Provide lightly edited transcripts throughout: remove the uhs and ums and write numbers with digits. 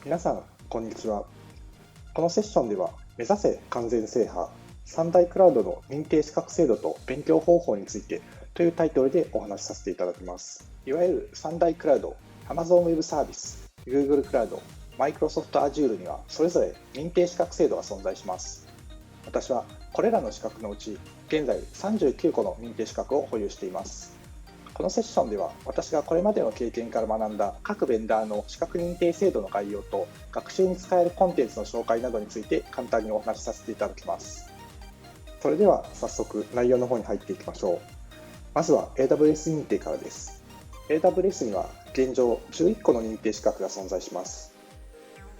皆さん、こんにちは。このセッションでは、目指せ完全制覇、三大クラウドの認定資格制度と勉強方法についてというタイトルでお話しさせていただきます。いわゆる三大クラウド、Amazon Web Service、Google クラウド、Microsoft Azure にはそれぞれ認定資格制度が存在します。私はこれらの資格のうち、現在39個の認定資格を保有しています。このセッションでは私がこれまでの経験から学んだ各ベンダーの資格認定制度の概要と学習に使えるコンテンツの紹介などについて簡単にお話しさせていただきます。それでは早速内容の方に入っていきましょう。まずは AWS 認定からです。AWS には現状11個の認定資格が存在します。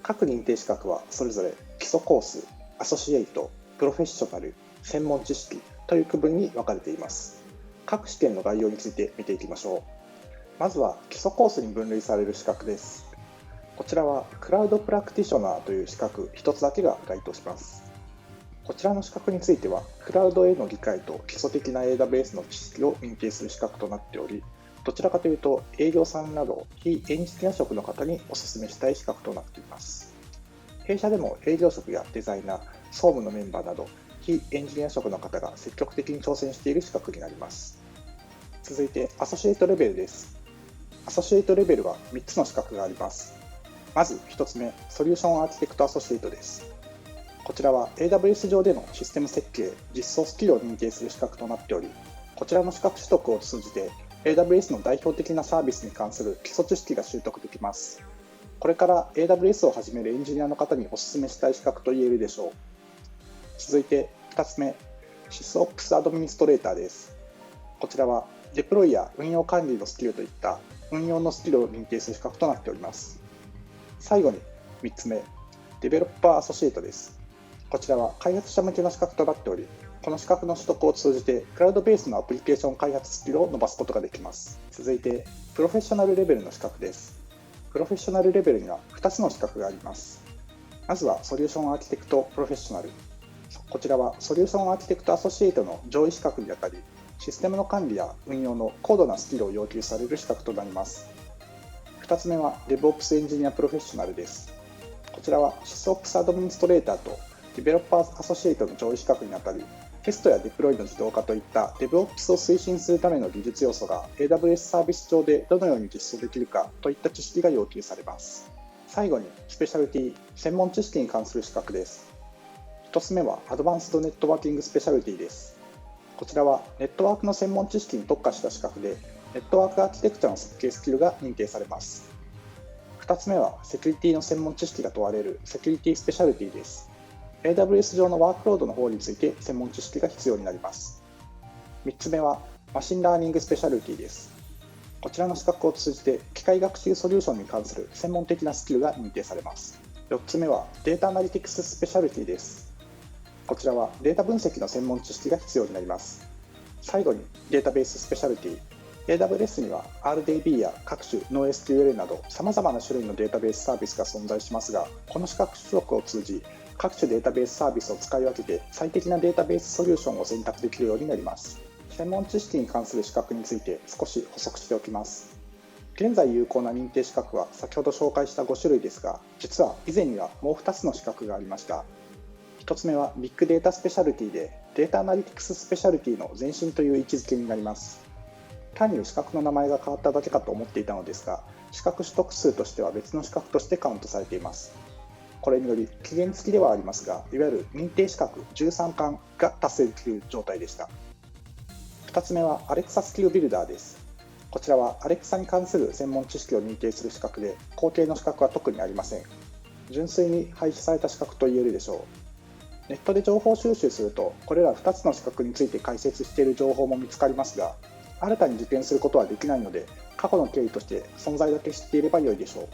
各認定資格はそれぞれ基礎コース、アソシエイト、プロフェッショナル、専門知識という区分に分かれています。各試験の概要について見ていきましょう。まずは基礎コースに分類される資格です。こちらはクラウドプラクティショナーという資格一つだけが該当します。こちらの資格については、クラウドへの理解と基礎的な AWS の知識を認定する資格となっており、どちらかというと営業さんなど非エンジニア職の方にお勧めしたい資格となっています。弊社でも営業職やデザイナー、総務のメンバーなど非エンジニア職の方が積極的に挑戦している資格になります。続いてアソシエイトレベルです。アソシエイトレベルは3つの資格があります。まず1つ目、ソリューションアーキテクトアソシエイトです。こちらは AWS 上でのシステム設計、実装スキルを認定する資格となっており、こちらの資格取得を通じて AWS の代表的なサービスに関する基礎知識が習得できます。これから AWS を始めるエンジニアの方にお勧めしたい資格と言えるでしょう。続いて2つ目、SysOps アドミニストレーターです。こちらはデプロイや運用管理のスキルといった運用のスキルを認定する資格となっております。最後に3つ目、デベロッパーアソシエイトです。こちらは開発者向けの資格となっており、この資格の取得を通じてクラウドベースのアプリケーション開発スキルを伸ばすことができます。続いてプロフェッショナルレベルの資格です。プロフェッショナルレベルには2つの資格があります。まずはソリューションアーキテクトプロフェッショナル。こちらはソリューションアーキテクトアソシエイトの上位資格にあたり、システムの管理や運用の高度なスキルを要求される資格となります。2つ目は DevOps エンジニアプロフェッショナルです。こちらは SysOps アドミニストレーターと Developer アソシエイトの上位資格にあたり、テストやデプロイの自動化といった DevOps を推進するための技術要素が AWS サービス上でどのように実装できるかといった知識が要求されます。最後にスペシャリティ、専門知識に関する資格です。1つ目はアドバンスドネットワーキングスペシャリティです。こちらはネットワークの専門知識に特化した資格で、ネットワークアーキテクチャの設計スキルが認定されます。2つ目はセキュリティの専門知識が問われるセキュリティスペシャリティです。AWS 上のワークロードの方について専門知識が必要になります。3つ目はマシンラーニングスペシャリティです。こちらの資格を通じて機械学習ソリューションに関する専門的なスキルが認定されます。4つ目はデータアナリティクススペシャリティです。こちらはデータ分析の専門知識が必要になります。最後にデータベーススペシャリティ。AWS には RDB や各種 NoSQL など様々な種類のデータベースサービスが存在しますが、この資格取得を通じ、各種データベースサービスを使い分けて最適なデータベースソリューションを選択できるようになります。専門知識に関する資格について少し補足しておきます。現在有効な認定資格は先ほど紹介した5種類ですが、実は以前にはもう2つの資格がありました。1つ目はビッグデータスペシャリティで、データアナリティクススペシャリティの前身という位置づけになります。単に資格の名前が変わっただけかと思っていたのですが、資格取得数としては別の資格としてカウントされています。これにより期限付きではありますが、いわゆる認定資格13冠が達成できる状態でした。2つ目は Alexa スキルビルダーです。こちらは Alexa に関する専門知識を認定する資格で、後継の資格は特にありません。純粋に廃止された資格と言えるでしょう。ネットで情報収集すると、これら2つの資格について解説している情報も見つかりますが、新たに受験することはできないので、過去の経緯として存在だけ知っていれば良いでしょう。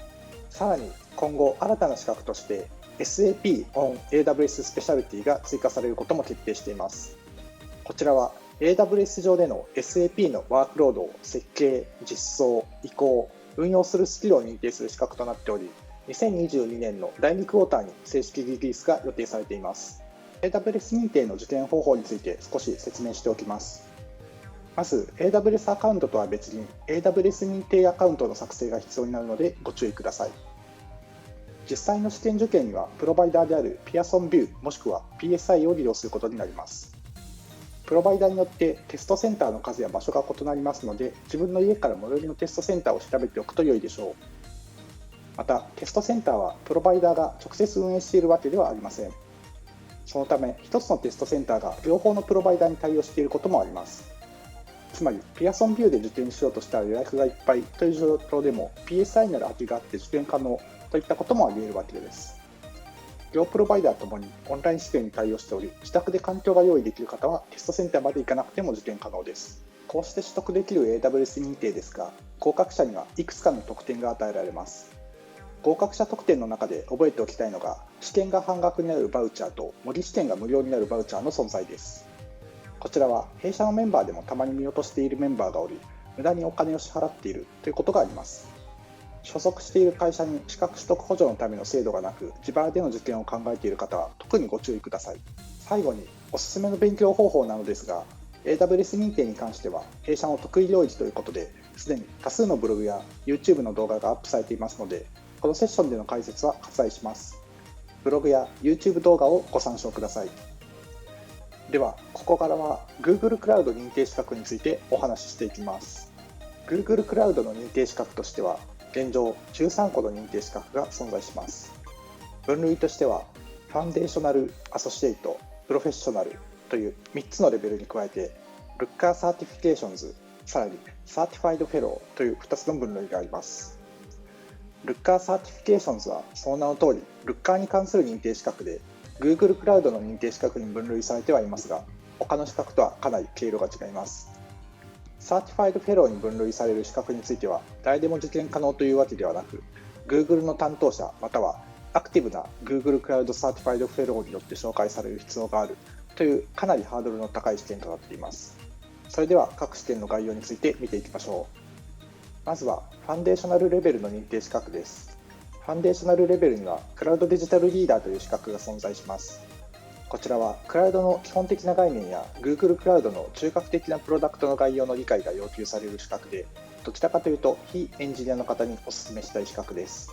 さらに今後新たな資格として SAP on AWS スペシャリティが追加されることも決定しています。こちらは AWS 上での SAP のワークロードを設計、実装、移行、運用するスキルを認定する資格となっており、2022年の第2クォーターに正式リリースが予定されています。AWS 認定の受験方法について少し説明しておきます。まず AWS アカウントとは別に AWS 認定アカウントの作成が必要になるのでご注意ください。実際の試験受験にはプロバイダーである Pearson VUE もしくは PSI を利用することになります。プロバイダーによってテストセンターの数や場所が異なりますので、自分の家から最寄りのテストセンターを調べておくと良いでしょう。また、テストセンターはプロバイダーが直接運営しているわけではありません。そのため、一つのテストセンターが両方のプロバイダーに対応していることもあります。つまり、Pearson VUE で受験しようとしたら予約がいっぱいという状況でも、PSI なら空きがあって受験可能といったこともあり得るわけです。両プロバイダーともにオンライン試験に対応しており、自宅で環境が用意できる方はテストセンターまで行かなくても受験可能です。こうして取得できる AWS 認定ですが、合格者にはいくつかの特典が与えられます。合格者特典の中で覚えておきたいのが、試験が半額になるバウチャーと模擬試験が無料になるバウチャーの存在です。こちらは弊社のメンバーでもたまに見落としているメンバーがおり、無駄にお金を支払っているということがあります。所属している会社に資格取得補助のための制度がなく、自腹での受験を考えている方は特にご注意ください。最後におすすめの勉強方法なのですが、AWS 認定に関しては弊社の得意領域ということで、すでに多数のブログや YouTube の動画がアップされていますので、このセッションでの解説は割愛します。ブログや YouTube 動画をご参照ください。では、ここからは Google クラウド認定資格についてお話ししていきます。Google クラウドの認定資格としては、現状13個の認定資格が存在します。分類としては、ファンデーショナル、アソシエイト、プロフェッショナルという3つのレベルに加えて、ルッカーサーティフィケーションズ、さらにサーティファイドフェローという2つの分類があります。ルッカーサーティフィケーションズはその名の通り、ルッカーに関する認定資格で、Google クラウドの認定資格に分類されてはいますが、他の資格とはかなり経路が違います。サーティファイドフェローに分類される資格については、誰でも受験可能というわけではなく、Google の担当者またはアクティブな Google クラウドサーティファイドフェローによって紹介される必要があるというかなりハードルの高い試験となっています。それでは各試験の概要について見ていきましょう。まずはファンデーショナルレベルの認定資格です。ファンデーショナルレベルにはクラウドデジタルリーダーという資格が存在します。こちらはクラウドの基本的な概念や Google クラウドの中核的なプロダクトの概要の理解が要求される資格で、どちらかというと非エンジニアの方にお勧めしたい資格です。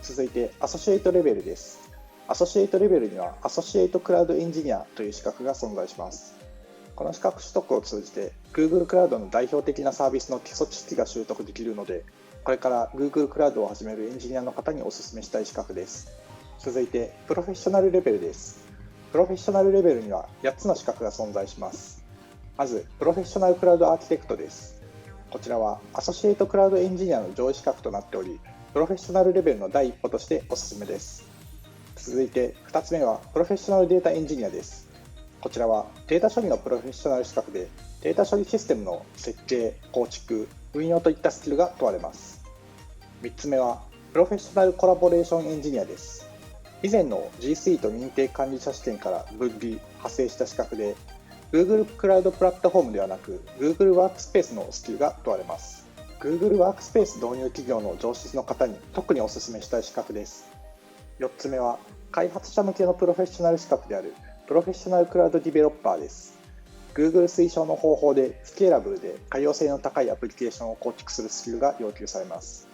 続いてアソシエイトレベルです。アソシエイトレベルにはアソシエイトクラウドエンジニアという資格が存在します。この資格取得を通じて Google クラウドの代表的なサービスの基礎知識が習得できるので、これから Google クラウドを始めるエンジニアの方にお勧めしたい資格です。続いてプロフェッショナルレベルです。プロフェッショナルレベルには8つの資格が存在します。まずプロフェッショナルクラウドアーキテクトです。こちらはアソシエイトクラウドエンジニアの上位資格となっており、プロフェッショナルレベルの第一歩としておすすめです。続いて2つ目はプロフェッショナルデータエンジニアです。こちらはデータ処理のプロフェッショナル資格で、データ処理システムの設計、構築、運用といったスキルが問われます。3つ目はプロフェッショナルコラボレーションエンジニアです。以前の G Suite 認定管理者試験から分離・派生した資格で、Google クラウドプラットフォームではなく Google ワークスペースのスキルが問われます。Google ワークスペース導入企業の上司の方に特にお勧めしたい資格です。4つ目は開発者向けのプロフェッショナル資格であるプロフェッショナルクラウドディベロッパーです。Google 推奨の方法でスケーラブルで可用性の高いアプリケーションを構築するスキルが要求されます。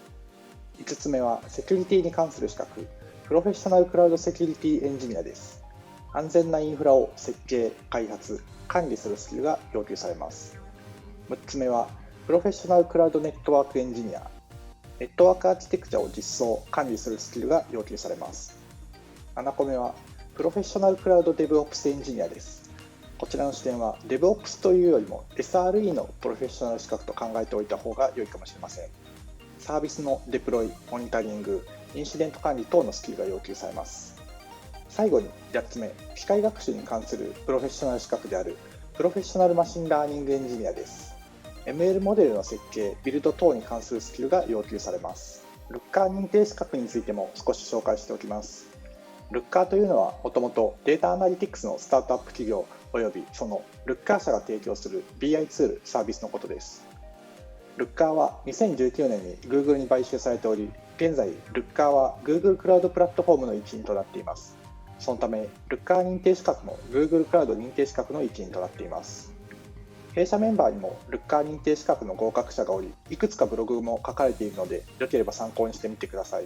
5つ目はセキュリティに関する資格、プロフェッショナルクラウドセキュリティエンジニアです。安全なインフラを設計、開発、管理するスキルが要求されます。6つ目はプロフェッショナルクラウドネットワークエンジニア、ネットワークアーキテクチャを実装、管理するスキルが要求されます。7個目はプロフェッショナルクラウドデブオプスエンジニアです。こちらの視点は DevOps というよりも SRE のプロフェッショナル資格と考えておいた方が良いかもしれません。サービスのデプロイ、モニタリング、インシデント管理等のスキルが要求されます。最後に8つ目、機械学習に関するプロフェッショナル資格であるプロフェッショナルマシンラーニングエンジニアです。ML モデルの設計、ビルド等に関するスキルが要求されます。ルッカー認定資格についても少し紹介しておきます。ルッカーというのはもともとデータアナリティクスのスタートアップ企業およびそのルッカー社が提供する BI ツールサービスのことです。ルッカーは2019年に Google に買収されており、現在ルッカーは Google クラウドプラットフォームの一員となっています。そのためルッカー認定資格も Google クラウド認定資格の一員となっています。弊社メンバーにもルッカー認定資格の合格者がおり、いくつかブログも書かれているので、よければ参考にしてみてください。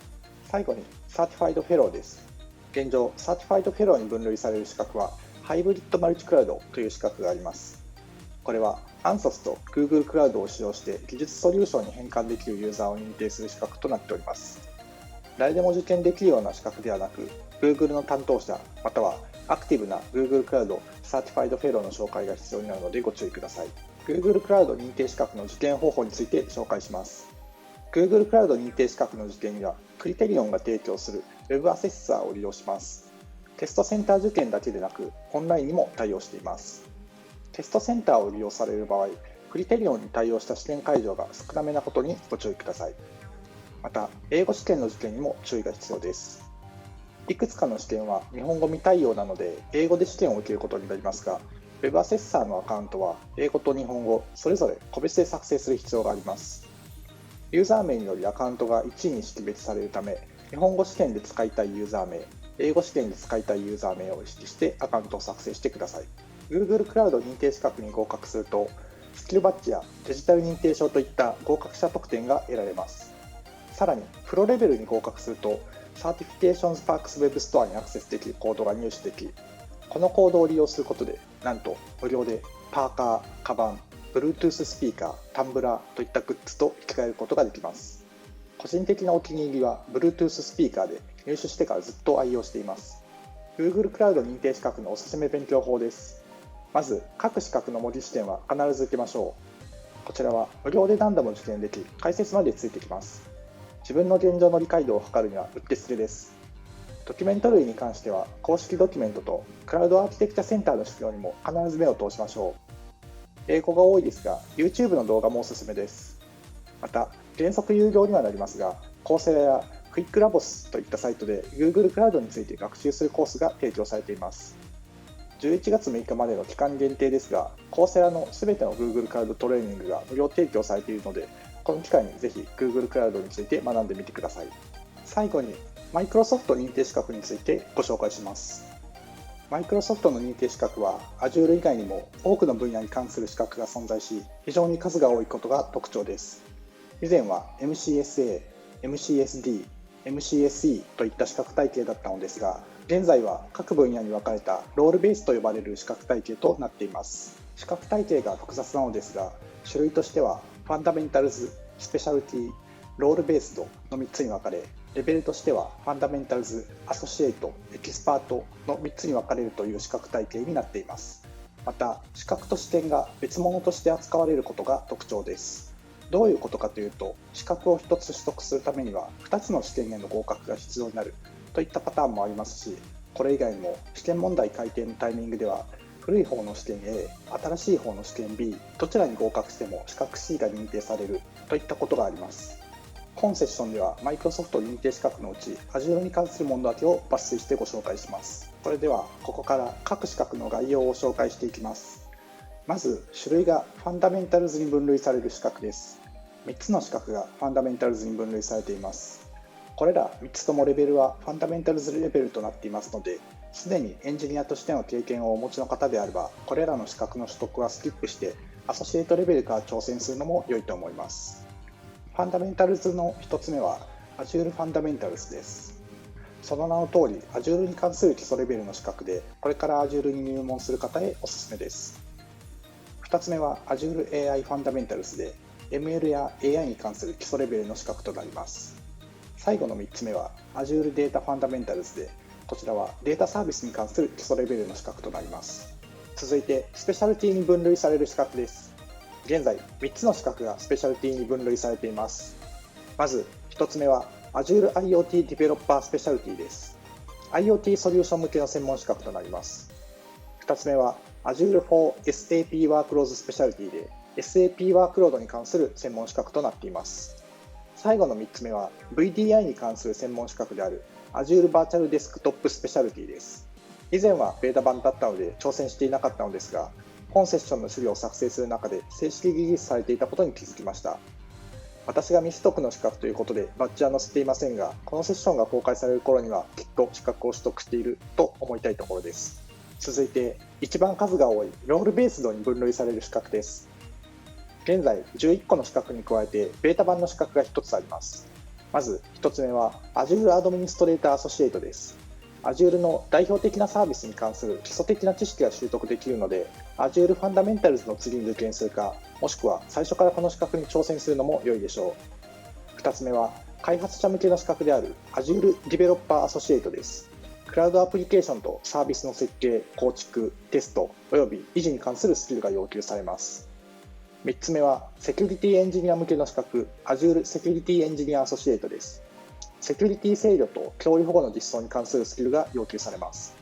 最後にサーティファイドフェローです。現状、サーティファイドフェローに分類される資格はハイブリッドマルチクラウドという資格があります。これは ANSOS と Google クラウドを使用して技術ソリューションに変換できるユーザーを認定する資格となっております。誰でも受験できるような資格ではなく、Google の担当者またはアクティブな Google クラウドサーティファイドフェローの紹介が必要になるのでご注意ください。Google クラウド認定資格の受験方法について紹介します。Google クラウド認定資格の受験には、クリテリオンが提供する Web アセッサーを利用します。テストセンター受験だけでなく、オンラインにも対応しています。テストセンターを利用される場合、クリテリオンに対応した試験会場が少なめなことにご注意ください。また、英語試験の受験にも注意が必要です。いくつかの試験は日本語未対応なので、英語で試験を受けることになりますが、Web アセッサーのアカウントは英語と日本語それぞれ個別で作成する必要があります。ユーザー名によりアカウントが1位に識別されるため、日本語試験で使いたいユーザー名、英語試験で使いたいユーザー名を意識してアカウントを作成してください。Google クラウド認定資格に合格すると、スキルバッジやデジタル認定証といった合格者特典が得られます。さらに、プロレベルに合格すると、サーティフィケーションズパークスウェブストアにアクセスできるコードが入手でき、このコードを利用することで、なんと無料でパーカー、カバン、Bluetooth スピーカー、タンブラーといったグッズと引き換えることができます。個人的なお気に入りは Bluetooth スピーカーで入手してからずっと愛用しています。Google クラウド認定資格のおすすめ勉強法です。まず、各資格の模擬試験は必ず受けましょう。こちらは無料で何度も受験でき、解説までついてきます。自分の現状の理解度を測るにはうってつけです。ドキュメント類に関しては、公式ドキュメントとクラウドアーキテクチャセンターの資料にも必ず目を通しましょう。英語が多いですが、YouTube の動画もおすすめです。また、原則有料にはなりますが、コーセラやクイックラボスといったサイトで Google クラウドについて学習するコースが提供されています。11月6日までの期間限定ですが、コーセラのすべての Google クラウドトレーニングが無料提供されているので、この機会にぜひ Google クラウドについて学んでみてください。最後に、Microsoft 認定資格についてご紹介します。Microsoft の認定資格は Azure 以外にも多くの分野に関する資格が存在し、非常に数が多いことが特徴です。以前は MCSA、MCSD、MCSE といった資格体系だったのですが、現在は各分野に分かれたロールベースと呼ばれる資格体系となっています。資格体系が複雑なのですが、種類としてはファンダメンタルズ、スペシャルティ、ロールベースドの3つに分かれ、レベルとしてはファンダメンタルズ、アソシエイト、エキスパートの3つに分かれるという資格体系になっています。また、資格と試験が別物として扱われることが特徴です。どういうことかというと、資格を1つ取得するためには2つの試験への合格が必要になるといったパターンもありますし、これ以外にも試験問題改定のタイミングでは、古い方の試験 A、新しい方の試験 B、どちらに合格しても資格 C が認定されるといったことがあります。本セッションでは Microsoft 認定資格のうち Azure に関するものだけを抜粋してご紹介します。それではここから各資格の概要を紹介していきます。まず種類がファンダメンタルズに分類される資格です。3つの資格がファンダメンタルズに分類されています。これら3つともレベルはファンダメンタルズレベルとなっていますので、すでにエンジニアとしての経験をお持ちの方であれば、これらの資格の取得はスキップしてアソシエイトレベルから挑戦するのも良いと思います。ファンダメンタルズの1つ目は Azure Fundamentals です。その名の通り Azure に関する基礎レベルの資格で、これから Azure に入門する方へおすすめです。2つ目は Azure AI Fundamentals で ML や AI に関する基礎レベルの資格となります。最後の3つ目は Azure Data Fundamentals で、こちらはデータサービスに関する基礎レベルの資格となります。続いてスペシャルティに分類される資格です。現在3つの資格がスペシャルティに分類されています。まず1つ目は Azure IoT Developer Specialty です。IoT ソリューション向けの専門資格となります。2つ目は Azure for SAP Workloads Specialty で SAP ワークロードに関する専門資格となっています。最後の3つ目は VDI に関する専門資格である Azure Virtual Desktop Specialty です。以前はベータ版だったので挑戦していなかったのですが、本セッションの資料を作成する中で正式リリースされていたことに気づきました。私が未取得の資格ということでバッジは載せていませんが、このセッションが公開される頃にはきっと資格を取得していると思いたいところです。続いて一番数が多いロールベースドに分類される資格です。現在11個の資格に加えてベータ版の資格が1つあります。まず1つ目は Azure Administrator Associate です。Azure の代表的なサービスに関する基礎的な知識が習得できるので、Azure Fundamentals の次に受験するか、もしくは最初からこの資格に挑戦するのも良いでしょう。2つ目は開発者向けの資格である Azure Developer Associate です。クラウドアプリケーションとサービスの設計、構築、テストおよび維持に関するスキルが要求されます。3つ目はセキュリティエンジニア向けの資格 Azure Security Engineer Associate です。セキュリティ制御と脅威保護の実装に関するスキルが要求されます。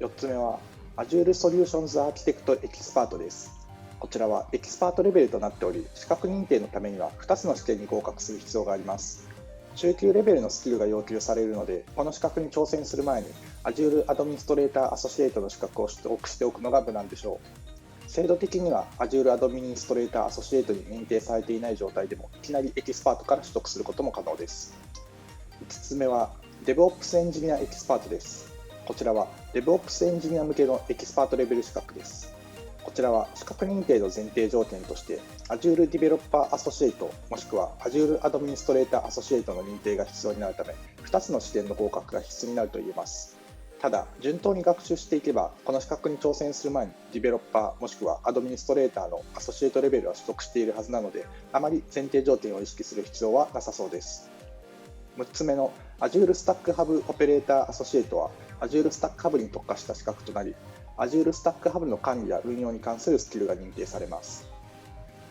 4つ目は Azure Solutions Architect Expert です。こちらはエキスパートレベルとなっており、資格認定のためには2つの試験に合格する必要があります。中級レベルのスキルが要求されるので、この資格に挑戦する前に Azure Administrator Associate の資格を取得しておくのが無難でしょう。制度的には Azure Administrator Associate に認定されていない状態でもいきなりエキスパートから取得することも可能です。5つ目は DevOps エンジニアエキスパートです。こちらは DevOps エンジニア向けのエキスパートレベル資格です。こちらは資格認定の前提条件として Azure Developer Associate もしくは Azure Administrator Associate の認定が必要になるため、2つの試験の合格が必須になると言えます。ただ、順当に学習していけば、この資格に挑戦する前にディベロッパーもしくはアドミニストレーターのアソシエイトレベルは取得しているはずなので、あまり前提条件を意識する必要はなさそうです。6つ目の Azure Stack Hub Operator Associate は Azure Stack Hub に特化した資格となり、Azure Stack Hub の管理や運用に関するスキルが認定されます。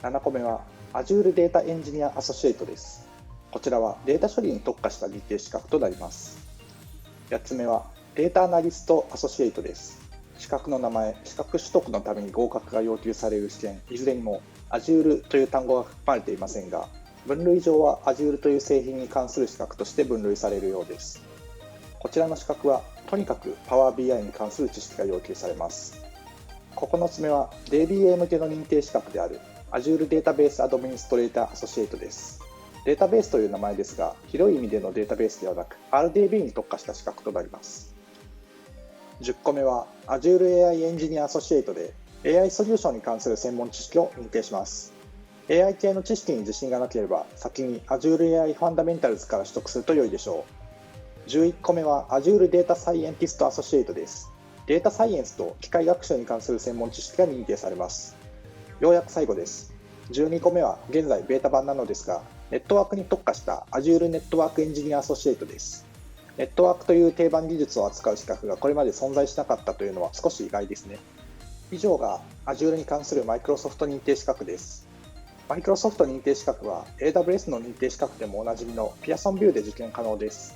7個目は Azure Data Engineer Associate です。こちらはデータ処理に特化した認定資格となります。8つ目はデータアナリストアソシエイトです。資格の名前、資格取得のために合格が要求される試験、いずれにも Azure という単語が含まれていませんが、分類上は Azure という製品に関する資格として分類されるようです。こちらの資格は、とにかく Power BI に関する知識が要求されます。9つ目は DBA 向けの認定資格である Azure Database Administrator Associate です。データベースという名前ですが、広い意味でのデータベースではなく RDB に特化した資格となります。10個目は Azure AI Engineer Associate で AI ソリューションに関する専門知識を認定します。AI 系の知識に自信がなければ、先に Azure AI Fundamentals から取得すると良いでしょう。11個目は Azure Data Scientist Associate です。データサイエンスと機械学習に関する専門知識が認定されます。ようやく最後です。12個目は現在ベータ版なのですが、ネットワークに特化した Azure Network Engineer Associate です。ネットワークという定番技術を扱う資格がこれまで存在しなかったというのは少し意外ですね。以上が Azure に関する Microsoft 認定資格です。Microsoft 認定資格は AWS の認定資格でもおなじみの Pearson VUE で受験可能です。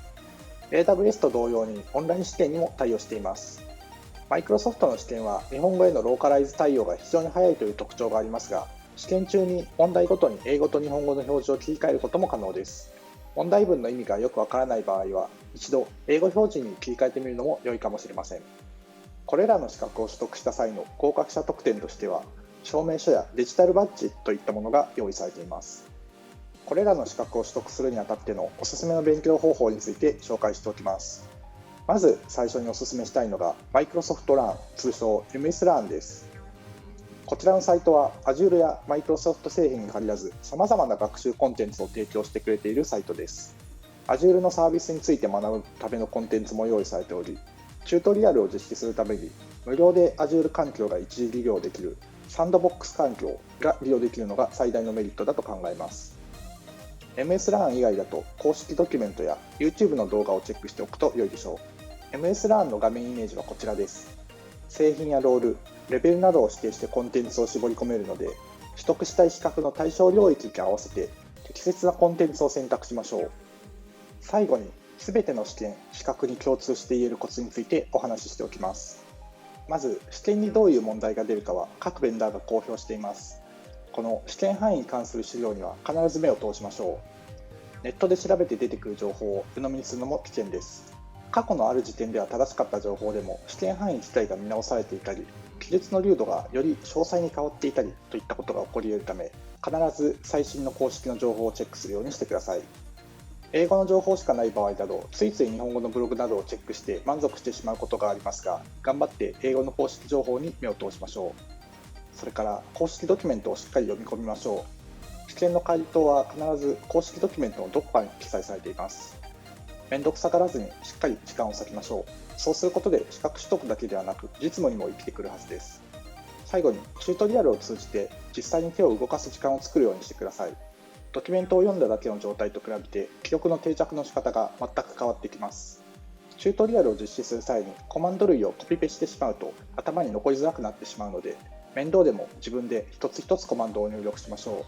AWS と同様にオンライン試験にも対応しています。Microsoft の試験は日本語へのローカライズ対応が非常に早いという特徴がありますが、試験中に問題ごとに英語と日本語の表示を切り替えることも可能です。問題文の意味がよくわからない場合は、一度英語表示に切り替えてみるのも良いかもしれません。これらの資格を取得した際の合格者特典としては、証明書やデジタルバッジといったものが用意されています。これらの資格を取得するにあたってのおすすめの勉強方法について紹介しておきます。まず最初におすすめしたいのが Microsoft Learn、通称 MS Learn です。こちらのサイトは Azure や Microsoft 製品に限らず様々な学習コンテンツを提供してくれているサイトです。Azure のサービスについて学ぶためのコンテンツも用意されており、チュートリアルを実施するために無料で Azure 環境が一時利用できるサンドボックス環境が利用できるのが最大のメリットだと考えます。MS Learn 以外だと公式ドキュメントや YouTube の動画をチェックしておくと良いでしょう。MS Learn の画面イメージはこちらです。製品やロール、レベルなどを指定してコンテンツを絞り込めるので、取得したい資格の対象領域に合わせて適切なコンテンツを選択しましょう。最後に、すべての試験、資格に共通して言えるコツについてお話ししておきます。まず、試験にどういう問題が出るかは各ベンダーが公表しています。この試験範囲に関する資料には必ず目を通しましょう。ネットで調べて出てくる情報を鵜呑みにするのも危険です。過去のある時点では正しかった情報でも試験範囲自体が見直されていたり、記述の流度がより詳細に変わっていたりといったことが起こり得るため、必ず最新の公式の情報をチェックするようにしてください。英語の情報しかない場合など、ついつい日本語のブログなどをチェックして満足してしまうことがありますが、頑張って英語の公式情報に目を通しましょう。それから公式ドキュメントをしっかり読み込みましょう。試験の回答は必ず公式ドキュメントのどこかに記載されています。めんどくさがらずにしっかり時間を割きましょう。そうすることで資格取得だけではなく実務にも生きてくるはずです。最後にチュートリアルを通じて実際に手を動かす時間を作るようにしてください。ドキュメントを読んだだけの状態と比べて記録の定着の仕方が全く変わってきます。チュートリアルを実施する際にコマンド類をコピペしてしまうと頭に残りづらくなってしまうので、面倒でも自分で一つ一つコマンドを入力しましょう。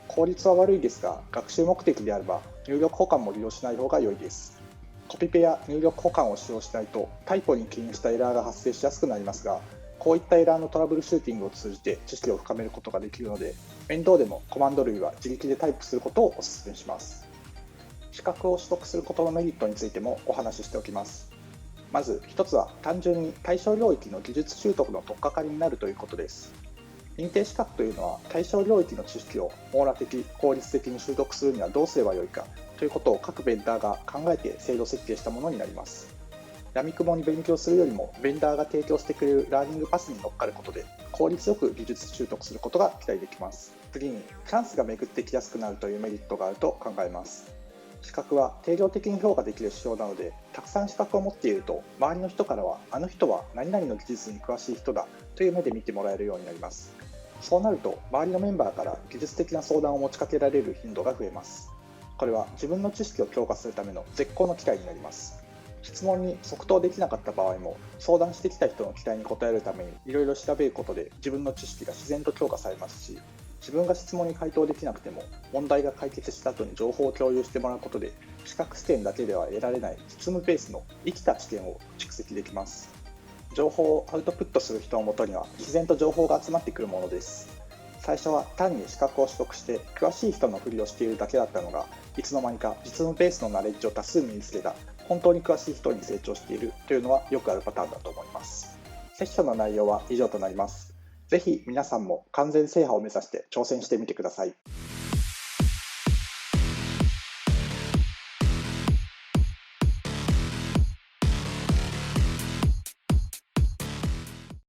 効率は悪いですが、学習目的であれば入力保管も利用しない方が良いです。コピペや入力保管を使用しないとタイプに起因したエラーが発生しやすくなりますが、こういったエラーのトラブルシューティングを通じて知識を深めることができるので、面倒でもコマンド類は自力でタイプすることをお勧めします。資格を取得することのメリットについてもお話ししておきます。まず一つは単純に対象領域の技術習得の取っかかりになるということです。認定資格というのは対象領域の知識を網羅的・効率的に習得するにはどうすればよいかということを各ベンダーが考えて制度設計したものになります。闇雲に勉強するよりもベンダーが提供してくれるラーニングパスに乗っかることで効率よく技術習得することが期待できます。次にチャンスが巡ってきやすくなるというメリットがあると考えます。資格は定量的に評価できる指標なので、たくさん資格を持っていると周りの人からはあの人は何々の技術に詳しい人だという目で見てもらえるようになります。そうなると周りのメンバーから技術的な相談を持ちかけられる頻度が増えます。これは自分の知識を強化するための絶好の機会になります。質問に即答できなかった場合も相談してきた人の期待に応えるためにいろいろ調べることで自分の知識が自然と強化されますし、自分が質問に回答できなくても問題が解決した後に情報を共有してもらうことで資格試験だけでは得られない実務ベースの生きた知見を蓄積できます。情報をアウトプットする人のもとには自然と情報が集まってくるものです。最初は単に資格を取得して詳しい人のふりをしているだけだったのが、いつの間にか実務ベースのナレッジを多数身につけた本当に詳しい人に成長しているというのはよくあるパターンだと思います。セッションの内容は以上となります。ぜひ皆さんも完全制覇を目指して挑戦してみてください。